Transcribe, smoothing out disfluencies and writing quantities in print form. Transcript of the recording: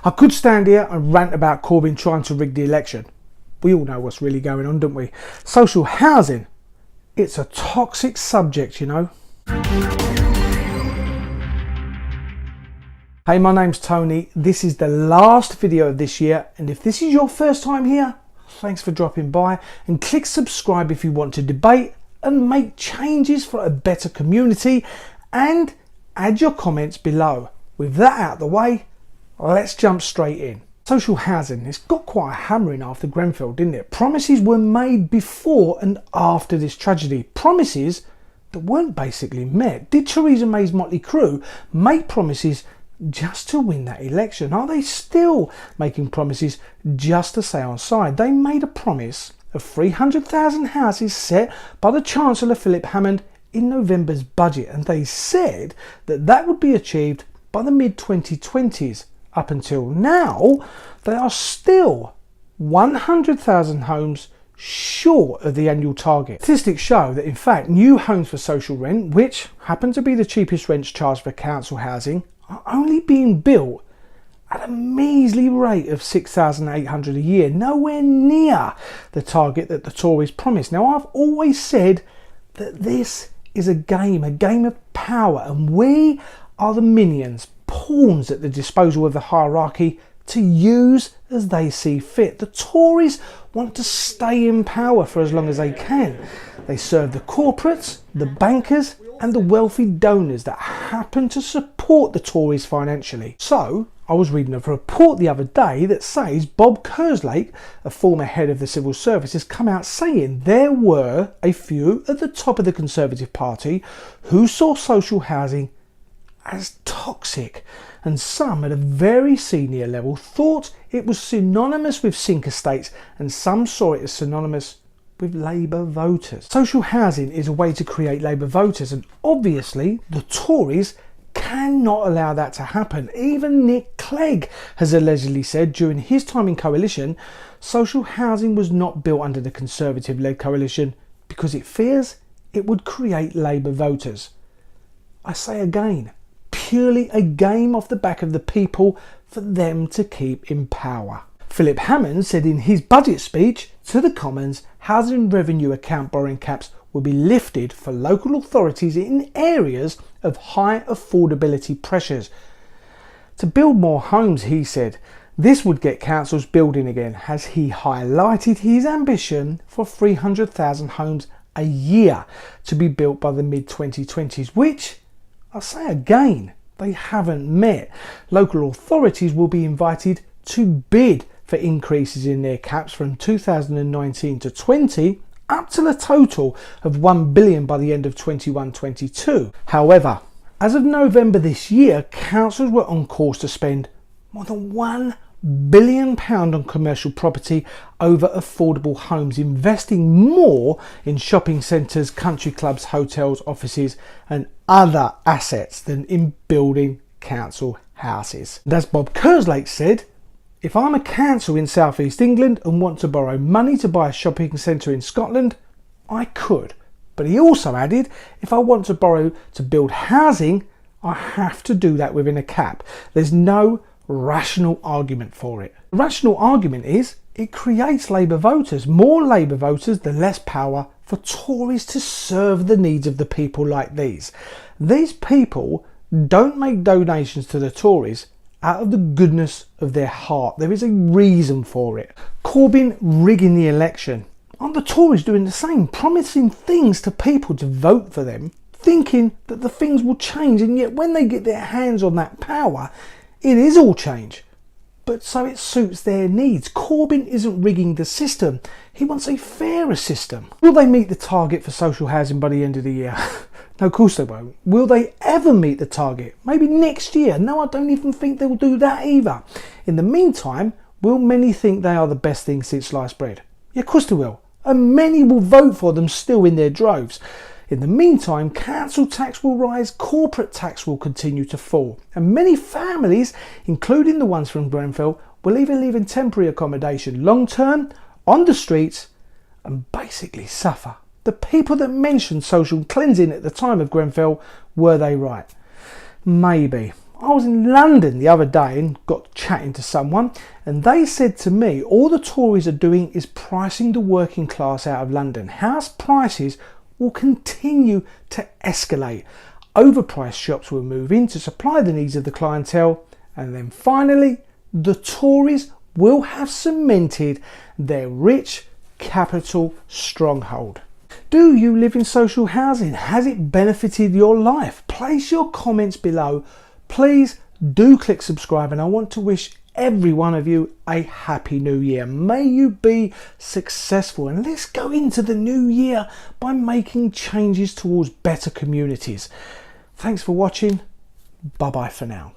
I could stand here and rant about Corbyn trying to rig the election. We all know what's really going on, don't we? Social housing, it's a toxic subject, you know. Hey, my name's Tony. This is the last video of this year, and if this is your first time here, thanks for dropping by, and click subscribe if you want to debate and make changes for a better community, and add your comments below. With that out of the way, let's jump straight in. Social housing, it's got quite a hammering after Grenfell, didn't it? Promises were made before and after this tragedy. Promises that weren't basically met. Did Theresa May's motley crew make promises just to win that election? Are they still making promises just to stay on side? They made a promise of 300,000 houses set by the Chancellor Philip Hammond in November's budget, and they said that that would be achieved by the mid-2020s. Up until now, they are still 100,000 homes short of the annual target. Statistics show that in fact new homes for social rent, which happen to be the cheapest rents charged for council housing, are only being built at a measly rate of 6,800 a year, nowhere near the target that the Tories promised. Now, I've always said that this is a game of power, and we are the minions, pawns at the disposal of the hierarchy to use as they see fit. The Tories want to stay in power for as long as they can. They serve the corporates, the bankers and the wealthy donors that happen to support the Tories financially. So I was reading a report the other day that says Bob Kerslake, a former head of the civil service, has come out saying there were a few at the top of the Conservative Party who saw social housing as toxic, and some at a very senior level thought it was synonymous with sink estates, and some saw it as synonymous with Labour voters. Social housing is a way to create Labour voters, and obviously the Tories cannot allow that to happen. Even Nick Clegg has allegedly said during his time in coalition, social housing was not built under the Conservative-led coalition because it fears it would create Labour voters. I say again, purely a game off the back of the people for them to keep in power. Philip Hammond said in his budget speech to the Commons, housing revenue account borrowing caps will be lifted for local authorities in areas of high affordability pressures. To build more homes, he said, this would get councils building again, as he highlighted his ambition for 300,000 homes a year to be built by the mid-2020s, which, I'll say again, they haven't met. Local authorities will be invited to bid for increases in their caps from 2019 to 20 up to a total of 1 billion by the end of 21-22. However, as of November this year, councils were on course to spend more than £1 billion on commercial property over affordable homes, investing more in shopping centres, country clubs, hotels, offices and other assets than in building council houses. And as Bob Kerslake said, if I'm a council in South East England and want to borrow money to buy a shopping centre in Scotland, I could. But he also added, if I want to borrow to build housing, I have to do that within a cap. There's no rational argument for it. The rational argument is it creates Labour voters. More Labour voters, the less power for Tories to serve the needs of the people like these. These people don't make donations to the Tories out of the goodness of their heart. There is a reason for it. Corbyn rigging the election. Aren't the Tories doing the same? Promising things to people to vote for them, thinking that the things will change, and yet when they get their hands on that power, it is all change. But so it suits their needs. Corbyn isn't rigging the system. He wants a fairer system. Will they meet the target for social housing by the end of the year? No, of course they won't. Will they ever meet the target? Maybe next year. No, I don't even think they'll do that either. In the meantime, will many think they are the best thing since sliced bread? Yeah, of course they will. And many will vote for them still in their droves. In the meantime, council tax will rise, corporate tax will continue to fall, and many families, including the ones from Grenfell, will either live in temporary accommodation long term, on the streets, and basically suffer. The people that mentioned social cleansing at the time of Grenfell, were they right? Maybe. I was in London the other day and got chatting to someone, and they said to me all the Tories are doing is pricing the working class out of London. House prices will continue to escalate. Overpriced shops will move in to supply the needs of the clientele, and then finally the Tories will have cemented their rich capital stronghold. Do you live in social housing? Has it benefited your life? Place your comments below. Please do click subscribe, and I want to wish every one of you a happy new year. May you be successful, and let's go into the new year by making changes towards better communities. Thanks for watching. Bye bye for now.